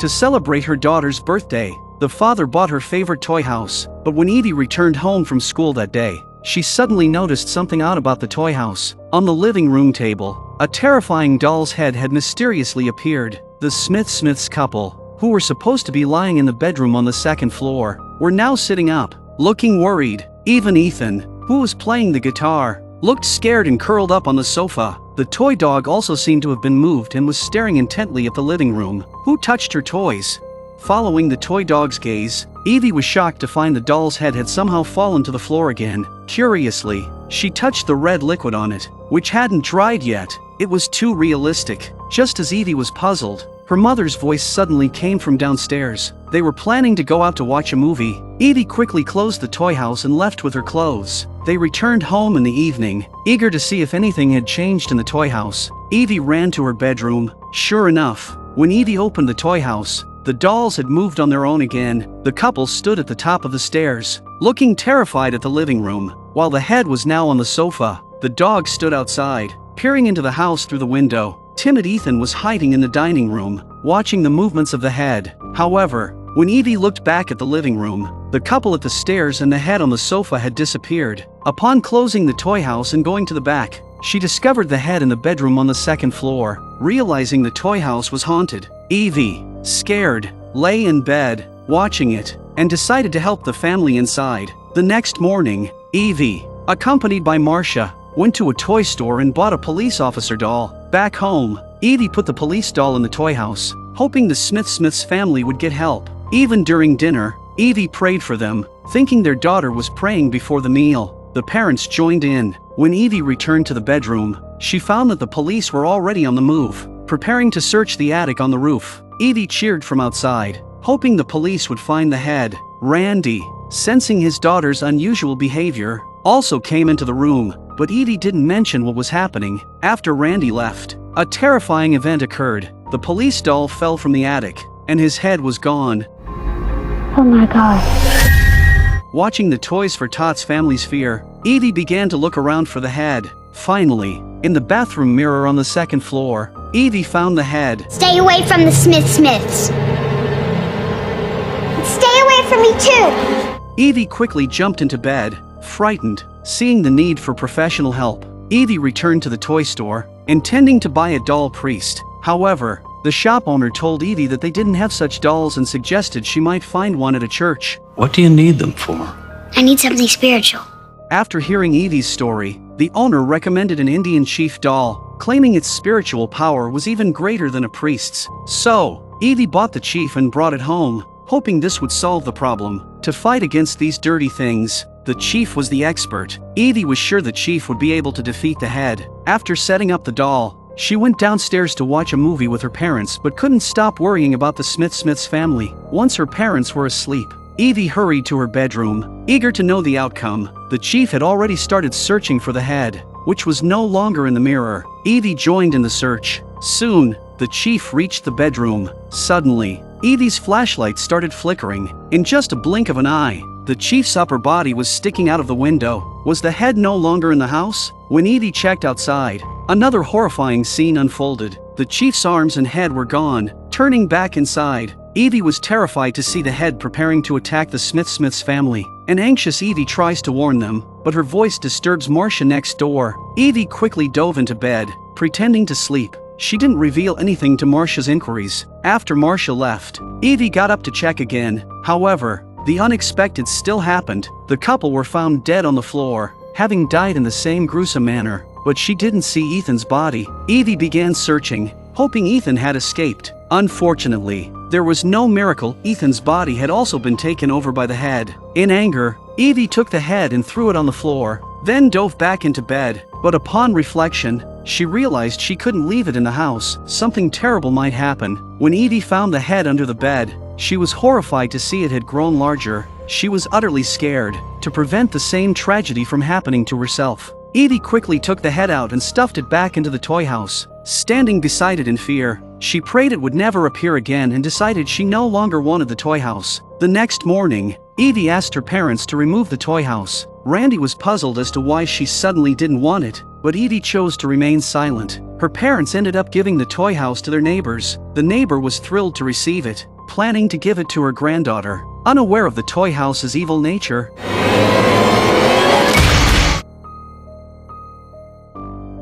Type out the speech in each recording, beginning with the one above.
To celebrate her daughter's birthday, the father bought her favorite toy house, but when Evie returned home from school that day, she suddenly noticed something odd about the toy house. On the living room table, a terrifying doll's head had mysteriously appeared. The Smiths couple, who were supposed to be lying in the bedroom on the second floor, were now sitting up, looking worried. Even Ethan, who was playing the guitar, looked scared and curled up on the sofa. The toy dog also seemed to have been moved and was staring intently at the living room. Who touched her toys? Following the toy dog's gaze, Evie was shocked to find the doll's head had somehow fallen to the floor again. Curiously, she touched the red liquid on it, which hadn't dried yet. It was too realistic. Just as Evie was puzzled, her mother's voice suddenly came from downstairs. They were planning to go out to watch a movie. Evie quickly closed the toy house and left with her clothes. They returned home in the evening, eager to see if anything had changed in the toy house. Evie ran to her bedroom. Sure enough, when Evie opened the toy house, the dolls had moved on their own again. The couple stood at the top of the stairs, looking terrified at the living room. While the head was now on the sofa, the dog stood outside, peering into the house through the window. Timid Ethan was hiding in the dining room, watching the movements of the head. However, when Evie looked back at the living room, the couple at the stairs and the head on the sofa had disappeared. Upon closing the toy house and going to the back, she discovered the head in the bedroom on the second floor. Realizing the toy house was haunted, Evie, scared, lay in bed, watching it, and decided to help the family inside. The next morning, Evie, accompanied by Marcia, went to a toy store and bought a police officer doll. Back home, Evie put the police doll in the toy house, hoping the Smiths family would get help. Even during dinner, Evie prayed for them, thinking their daughter was praying before the meal. The parents joined in. When Evie returned to the bedroom, she found that the police were already on the move, preparing to search the attic on the roof. Evie cheered from outside, hoping the police would find the head. Randy, sensing his daughter's unusual behavior, also came into the room, but Evie didn't mention what was happening. After Randy left, a terrifying event occurred. The police doll fell from the attic, and his head was gone. Oh my God. Watching the Toys for Tots family's fear, Evie began to look around for the head. Finally, in the bathroom mirror on the second floor, Evie found the head. Stay away from the Smiths. Stay away from me too! Evie quickly jumped into bed, frightened. Seeing the need for professional help, Evie returned to the toy store, intending to buy a doll priest. However, the shop owner told Evie that they didn't have such dolls and suggested she might find one at a church. What do you need them for? I need something spiritual. After hearing Evie's story, the owner recommended an Indian chief doll, claiming its spiritual power was even greater than a priest's. So, Evie bought the chief and brought it home, hoping this would solve the problem. To fight against these dirty things, the chief was the expert. Evie was sure the chief would be able to defeat the head. After setting up the doll, she went downstairs to watch a movie with her parents but couldn't stop worrying about the Smiths family. Once her parents were asleep, Evie hurried to her bedroom, eager to know the outcome. The chief had already started searching for the head, which was no longer in the mirror. Evie joined in the search. Soon, the chief reached the bedroom. Suddenly, Evie's flashlight started flickering. In just a blink of an eye, the chief's upper body was sticking out of the window. Was the head no longer in the house? When Evie checked outside, another horrifying scene unfolded. The chief's arms and head were gone. Turning back inside, Evie was terrified to see the head preparing to attack the Smiths family. An anxious Evie tries to warn them, but her voice disturbs Marcia next door. Evie quickly dove into bed, pretending to sleep. She didn't reveal anything to Marcia's inquiries. After Marcia left, Evie got up to check again. However, the unexpected still happened. The couple were found dead on the floor, having died in the same gruesome manner, but she didn't see Ethan's body. Evie began searching, hoping Ethan had escaped. Unfortunately, there was no miracle. Ethan's body had also been taken over by the head. In anger, Evie took the head and threw it on the floor, then dove back into bed. But upon reflection, she realized she couldn't leave it in the house. Something terrible might happen. When Evie found the head under the bed, she was horrified to see it had grown larger. She was utterly scared. To prevent the same tragedy from happening to herself, Evie quickly took the head out and stuffed it back into the toy house. Standing beside it in fear, she prayed it would never appear again and decided she no longer wanted the toy house. The next morning, Evie asked her parents to remove the toy house. Randy was puzzled as to why she suddenly didn't want it, but Evie chose to remain silent. Her parents ended up giving the toy house to their neighbors. The neighbor was thrilled to receive it, planning to give it to her granddaughter, unaware of the toy house's evil nature.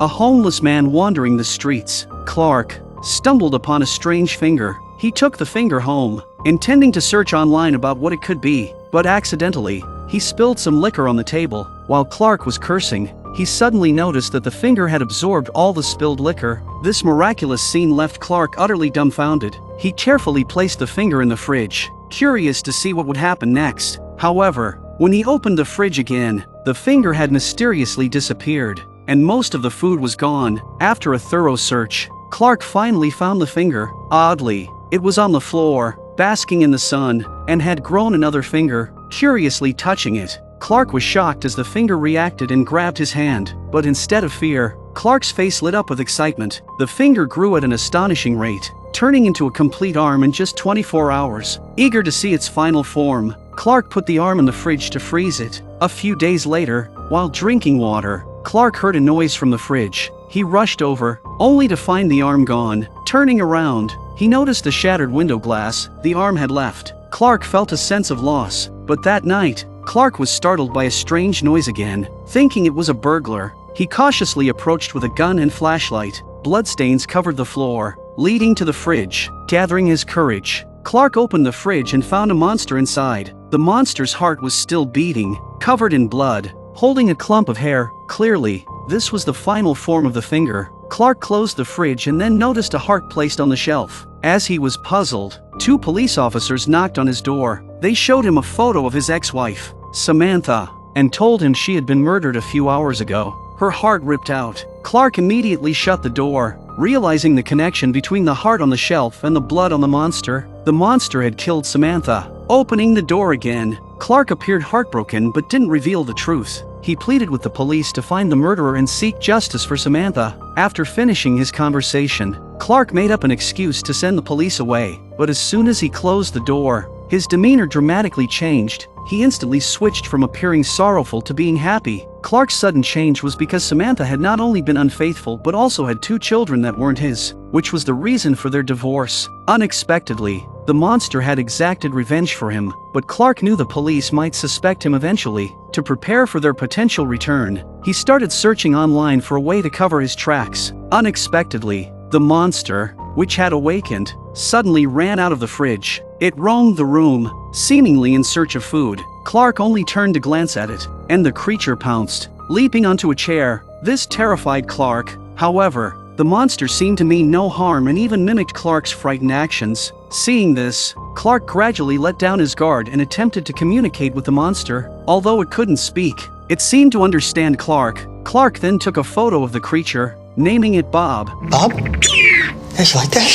A homeless man wandering the streets, Clark, stumbled upon a strange finger. He took the finger home, intending to search online about what it could be, but accidentally, he spilled some liquor on the table. While Clark was cursing, he suddenly noticed that the finger had absorbed all the spilled liquor. This miraculous scene left Clark utterly dumbfounded. He carefully placed the finger in the fridge, curious to see what would happen next. However, when he opened the fridge again, the finger had mysteriously disappeared, and most of the food was gone. After a thorough search, Clark finally found the finger. Oddly, it was on the floor, basking in the sun, and had grown another finger. Curiously touching it, Clark was shocked as the finger reacted and grabbed his hand, but instead of fear, Clark's face lit up with excitement. The finger grew at an astonishing rate, turning into a complete arm in just 24 hours. Eager to see its final form, Clark put the arm in the fridge to freeze it. A few days later, while drinking water, Clark heard a noise from the fridge. He rushed over, only to find the arm gone. Turning around, he noticed the shattered window glass. The arm had left. Clark felt a sense of loss, but that night, Clark was startled by a strange noise again. Thinking it was a burglar, he cautiously approached with a gun and flashlight. Bloodstains covered the floor, leading to the fridge. Gathering his courage, Clark opened the fridge and found a monster inside. The monster's heart was still beating, covered in blood, holding a clump of hair. Clearly, this was the final form of the finger. Clark closed the fridge and then noticed a heart placed on the shelf. As he was puzzled, 2 police officers knocked on his door. They showed him a photo of his ex-wife, Samantha, and told him she had been murdered a few hours ago. Her heart ripped out. Clark immediately shut the door, realizing the connection between the heart on the shelf and the blood on the monster. The monster had killed Samantha. Opening the door again, Clark appeared heartbroken but didn't reveal the truth. He pleaded with the police to find the murderer and seek justice for Samantha. After finishing his conversation, Clark made up an excuse to send the police away, but as soon as he closed the door, his demeanor dramatically changed. He instantly switched from appearing sorrowful to being happy. Clark's sudden change was because Samantha had not only been unfaithful but also had 2 children that weren't his, which was the reason for their divorce. Unexpectedly, the monster had exacted revenge for him, but Clark knew the police might suspect him eventually. To prepare for their potential return, he started searching online for a way to cover his tracks. Unexpectedly, the monster, which had awakened, suddenly ran out of the fridge. It roamed the room, seemingly in search of food. Clark only turned to glance at it, and the creature pounced, leaping onto a chair. This terrified Clark. However, the monster seemed to mean no harm and even mimicked Clark's frightened actions. Seeing this, Clark gradually let down his guard and attempted to communicate with the monster. Although it couldn't speak, it seemed to understand Clark. Clark then took a photo of the creature, naming it Bob. Bob? Yeah, you like that?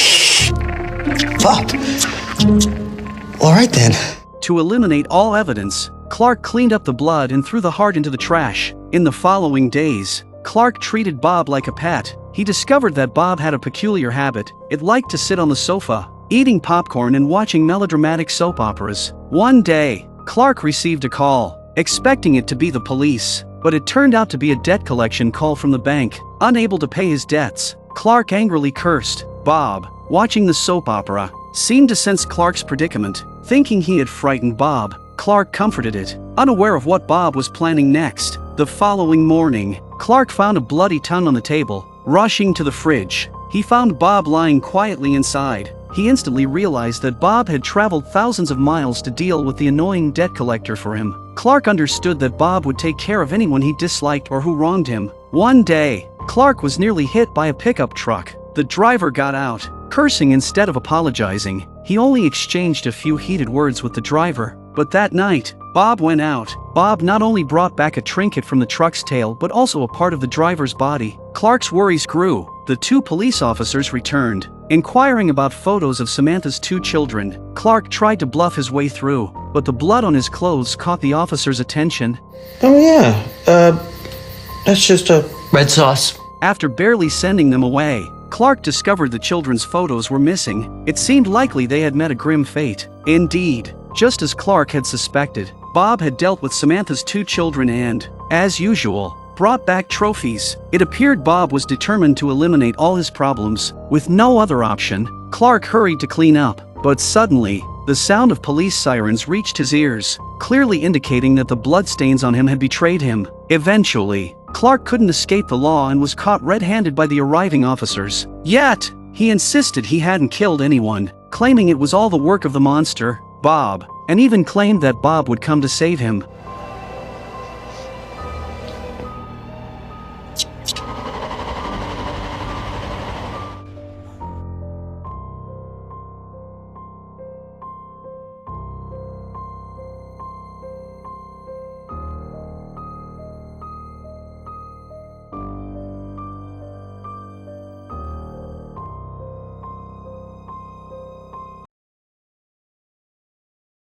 Bob. All right then. To eliminate all evidence, Clark cleaned up the blood and threw the heart into the trash. In the following days, Clark treated Bob like a pet. He discovered that Bob had a peculiar habit. It liked to sit on the sofa, eating popcorn and watching melodramatic soap operas. One day, Clark received a call, expecting it to be the police, but it turned out to be a debt collection call from the bank. Unable to pay his debts, Clark angrily cursed. Bob, watching the soap opera, seemed to sense Clark's predicament. Thinking he had frightened Bob, Clark comforted it, unaware of what Bob was planning next. The following morning, Clark found a bloody tongue on the table. Rushing to the fridge, he found Bob lying quietly inside. He instantly realized that Bob had traveled thousands of miles to deal with the annoying debt collector for him. Clark understood that Bob would take care of anyone he disliked or who wronged him. One day, Clark was nearly hit by a pickup truck. The driver got out, cursing instead of apologizing. He only exchanged a few heated words with the driver. But that night, Bob went out. Bob not only brought back a trinket from the truck's tail but also a part of the driver's body. Clark's worries grew. The 2 police officers returned, inquiring about photos of Samantha's 2 children. Clark tried to bluff his way through, but the blood on his clothes caught the officers' attention. Oh yeah, that's just a red sauce. After barely sending them away, Clark discovered the children's photos were missing. It seemed likely they had met a grim fate. Indeed, just as Clark had suspected, Bob had dealt with Samantha's 2 children and, as usual, brought back trophies. It appeared Bob was determined to eliminate all his problems. With no other option, Clark hurried to clean up. But suddenly, the sound of police sirens reached his ears, clearly indicating that the bloodstains on him had betrayed him. Eventually, Clark couldn't escape the law and was caught red-handed by the arriving officers. Yet, he insisted he hadn't killed anyone, claiming it was all the work of the monster, Bob, and even claimed that Bob would come to save him.